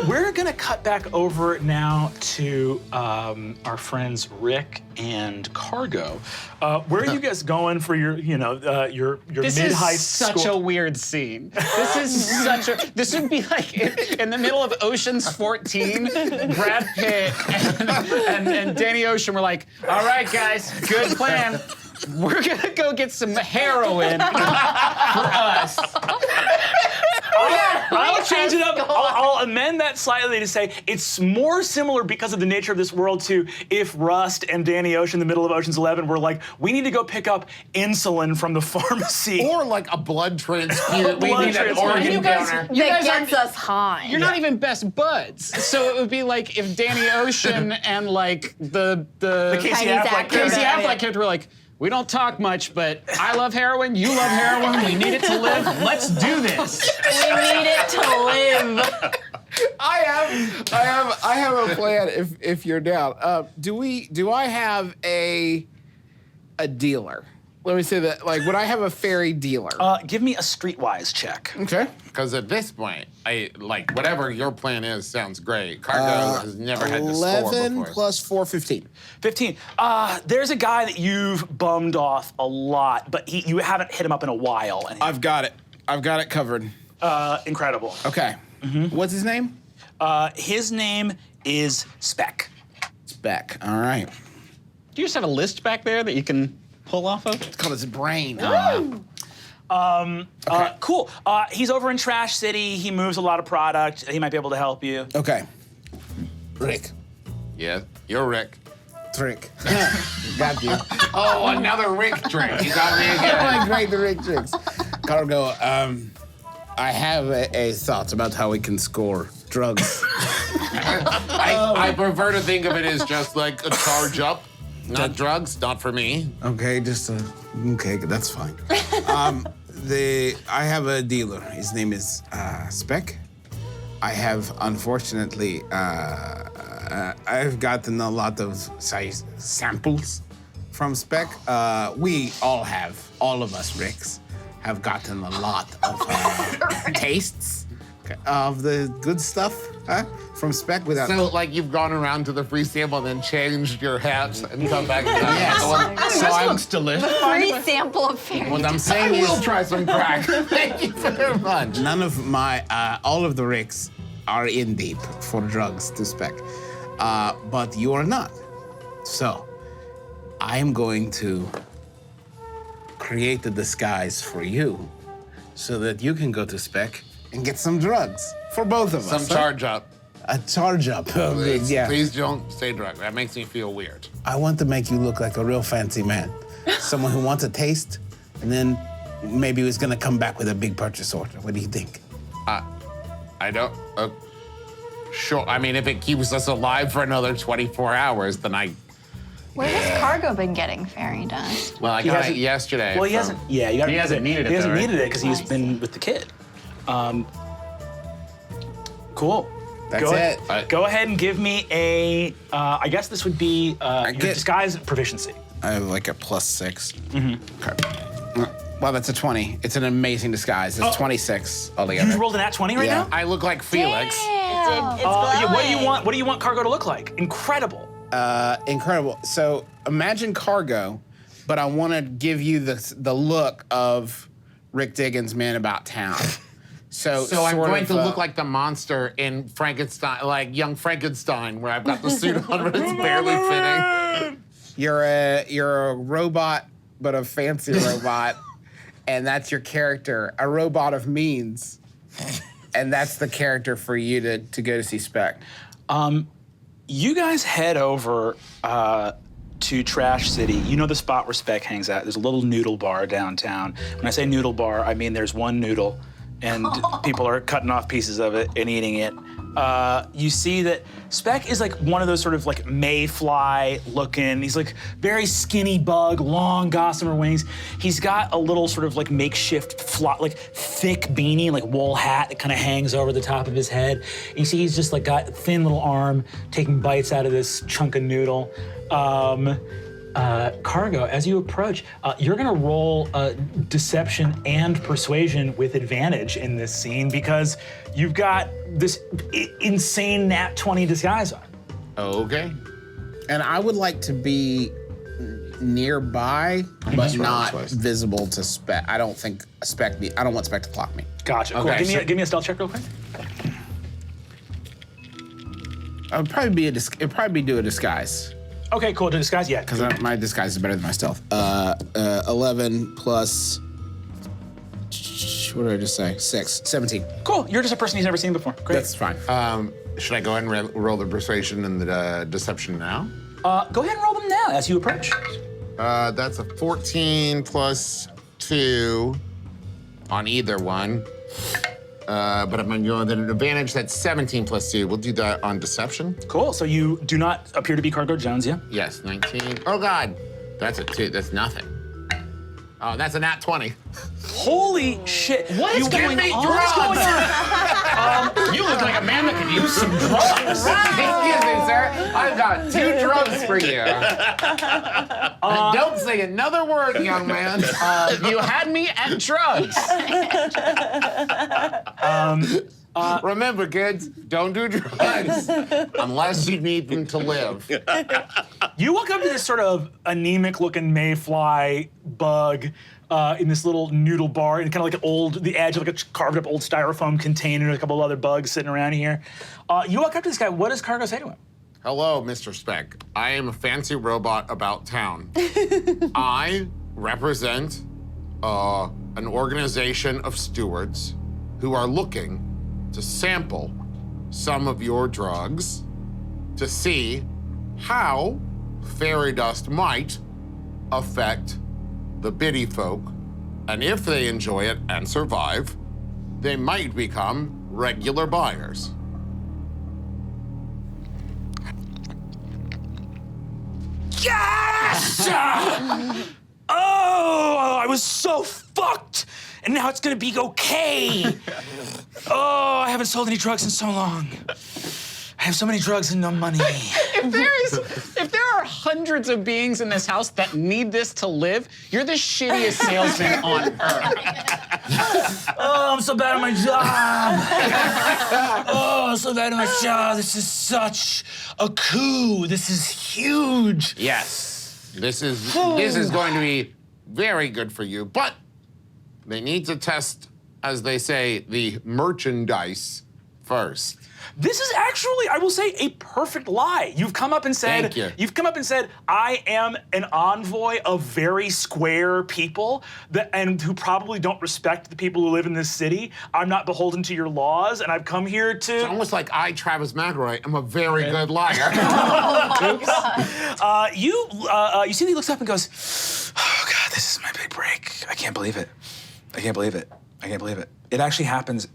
We're gonna cut back over now to our friends Rick and Cargo. Where are you guys going for your your This mid-heist is such score? a weird scene. This would be like in the middle of Ocean's 14, Brad Pitt and Danny Ocean were like, all right, guys, good plan. We're gonna go get some heroin for us. I'll change it up. I'll amend that slightly to say it's more similar because of the nature of this world to if Rust and Danny Ocean in the middle of Ocean's 11 were like, we need to go pick up insulin from the pharmacy. Or like a blood transfusion. We Blood need an transfusion. organ You guys- donor. you That guys gets aren't- us high. You're not even best buds. So it would be like if Danny Ocean and like the Casey Chinese Affleck actor. Casey Yeah. Affleck character were like, we don't talk much, but I love heroin, you love heroin, we need it to live, let's do this. We need it to live. I have a plan if you're down. Do I have a dealer? Let me say that. Like, would I have a fairy dealer? Give me a streetwise check. Okay. Because at this point, whatever your plan is sounds great. Cargo has never had to score 11 before. plus 4, 15. 15. There's a guy that you've bummed off a lot, but you haven't hit him up in a while. And I've got it. I've got it covered. incredible. Okay. What's his name? His name is Spec. Spec. All right. Do you just have a list back there that you can pull off of? It's called his brain. Cool. He's over in Trash City. He moves a lot of product. He might be able to help you. Okay. Rick. Yeah, you're Rick. Trick. Got you. Oh, another Rick trick. You got me again. I like the Rick tricks. Cargo, I have a thought about how we can score drugs. I prefer to think of it as just like a charge up. Not drugs, not for me. Okay, okay, that's fine. I have a dealer. His name is Spec. I have, unfortunately, I've gotten a lot of samples from Spec. We all have, all of us Ricks, have gotten a lot of tastes of the good stuff from Spec without. So, like, you've gone around to the free sample and then changed your hats and come back to Yes. that. So I'm, looks delicious. Free sample of fairy. what I'm I saying will is, try some crack. Thank you very much. none of my, all of the Ricks are in deep for drugs to Spec, but you are not. So I am going to create the disguise for you so that you can go to Spec and get some drugs for both of Some us. charge up. A charge up. Please, Yeah. please don't say drug. That makes me feel weird. I want to make you look like a real fancy man. Someone who wants a taste, and then maybe who's gonna come back with a big purchase order. What do you think? I don't. Sure. I mean, if it keeps us alive for another 24 hours, then I. Where has Cargo been getting fairy dust? Well, I He got it hasn't- yesterday. Well, he from- hasn't. Yeah, you got. He hasn't needed it, He hasn't though, right? needed it because he's I been with the kid. Cool. That's go it. Go ahead and give me a. I guess this would be your get- disguise proficiency. I have like a +6. Okay. Well, that's a 20. It's an amazing disguise. It's 26 altogether. You rolled an @20 right Yeah. now. I look like Felix. Damn. Yeah, what do you want? What do you want Cargo to look like? Incredible. Incredible. So imagine Cargo, but I want to give you the look of Rick Diggins' Man About Town. So I'm sort going of, to look like the monster in Frankenstein, like Young Frankenstein, where I've got the suit on, but it's barely fitting. you're a robot, but a fancy robot, and that's your character, a robot of means, and that's the character for you to go to see Spec. You guys head over to Trash City. You know the spot where Spec hangs out. There's a little noodle bar downtown. When I say noodle bar, I mean there's one noodle, and people are cutting off pieces of it and eating it. You see that Spec is like one of those sort of like mayfly looking. He's like very skinny bug, long gossamer wings. He's got a little sort of like makeshift like thick beanie, like wool hat that kind of hangs over the top of his head. You see he's just like got a thin little arm taking bites out of this chunk of noodle. Cargo, as you approach, you're gonna roll deception and persuasion with advantage in this scene because you've got this insane nat 20 disguise on. Okay. And I would like to be nearby, but not visible to Spec. I don't think Spec. I don't want Spec to clock me. Gotcha. Cool. Okay, Give me a stealth check real quick. I would probably be it'd probably do a disguise Okay, cool. To disguise, yeah. because my disguise is better than my stealth. 11 plus. What did I just say? 6, 17. Cool. You're just a person he's never seen before. Great. That's fine. Should I go ahead and roll the persuasion and the deception now? Go ahead and roll them now as you approach. That's a 14 plus 2 on either one. But I'm going with an advantage. That's 17 plus 2. We'll do that on deception. Cool. So you do not appear to be Cargo Jones, yeah? Yes, 19. Oh, God. That's a 2. That's nothing. Oh, that's a nat 20. Holy shit. What is going on? What's going on? You look like a man that could use some drugs. Excuse me, sir. I've got 2 drugs for you. Don't say another word, young man. You had me at drugs. Remember, kids, don't do drugs unless you need them to live. You walk up to this sort of anemic-looking mayfly bug in this little noodle bar, and kind of like the edge of like a carved-up old styrofoam container, a couple of other bugs sitting around here. You walk up to this guy. What does Cargo say to him? Hello, Mr. Speck. I am a fancy robot about town. I represent an organization of stewards who are looking to sample some of your drugs to see how fairy dust might affect the biddy folk, and if they enjoy it and survive, they might become regular buyers. Yes! Oh, I was so fucked, and now it's gonna be okay. Oh, I haven't sold any drugs in so long. I have so many drugs and no money. If there are hundreds of beings in this house that need this to live, you're the shittiest salesman on earth. Oh, I'm so bad at my job. Oh, I'm so bad at my job. This is such a coup. This is huge. Yes, this is going to be very good for you, but they need to test, as they say, the merchandise first. This is actually, I will say, a perfect lie. You've come up and said, Thank you. You've come up and said, I am an envoy of very square people and who probably don't respect the people who live in this city. I'm not beholden to your laws, and I've come here to. It's almost like I, Travis McElroy, am a very good liar. You see, he looks up and goes, "Oh God, this is my big break. I can't believe it. I can't believe it. I can't believe it. It actually happens,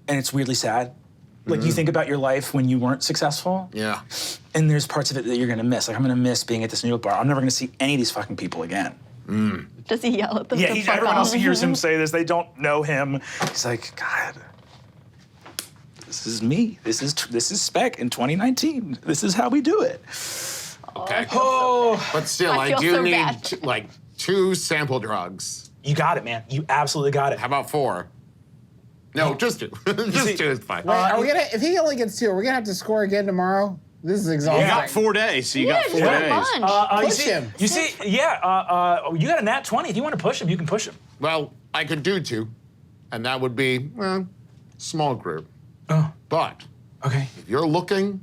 and it's weirdly sad." Like, you think about your life when you weren't successful. Yeah. And there's parts of it that you're gonna miss. Like, I'm gonna miss being at this noodle bar. I'm never gonna see any of these fucking people again. Does he yell at them? Yeah, to fuck everyone else off? hears him say this. They don't know him. He's like, God, this is me. This is Spec in 2019. This is how we do it. Okay. Oh, But still, I I feel do so need bad. like 2 sample drugs. you got it, man. You absolutely got it. How about 4? No, just 2. Just 2 is fine. Wait, are we gonna? If he only gets 2, are we gonna have to score again tomorrow? This is exhausting. You got 4 days, so you got 4 just a days. bunch. You Push see, him. You see, yeah. You got a nat 20. If you want to push him, you can push him. Well, I could do 2, and that would be, well, small group. Oh, But okay. if you're looking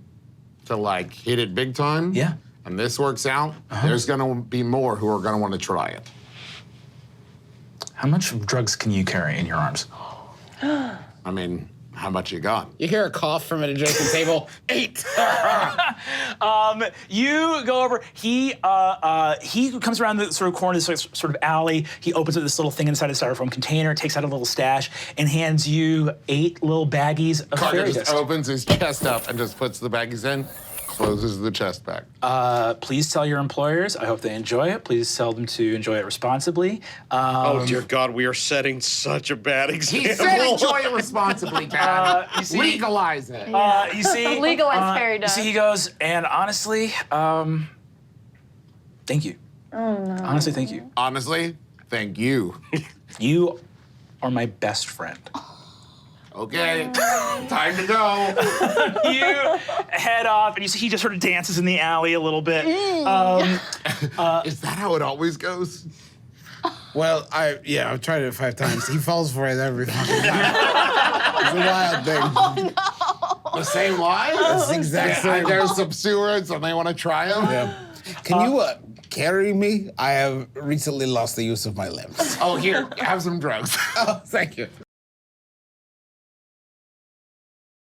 to like hit it big time, Yeah. and this works out, there's gonna be more who are gonna want to try it. How much drugs can you carry in your arms? I mean, how much you got? You hear a cough from an adjacent table. 8. You go over. He comes around the sort of corner, this sort of alley. He opens up this little thing inside a styrofoam container, takes out a little stash, and hands you 8 little baggies of Carter fairy just dust. opens his chest up and just puts the baggies in, closes the chest back. Please tell your employers. I hope they enjoy it. Please tell them to enjoy it responsibly. Oh, dear God, we are setting such a bad example. He said enjoy it responsibly, Dad. you see- Legalize it. You see, Legalize fairy dust. You see, he goes, and honestly, thank you. Honestly, thank you. Honestly, thank you. You are my best friend. Okay, time to go. You head off, and you see he just sort of dances in the alley a little bit. Is that how it always goes? Well, I've tried it 5 times. He falls for it every fucking time. It's a wild thing. The same line? That's the exact same. There's some stewards and they want to try them. Yeah. Can you carry me? I have recently lost the use of my limbs. Oh, here, have some drugs. Oh, thank you.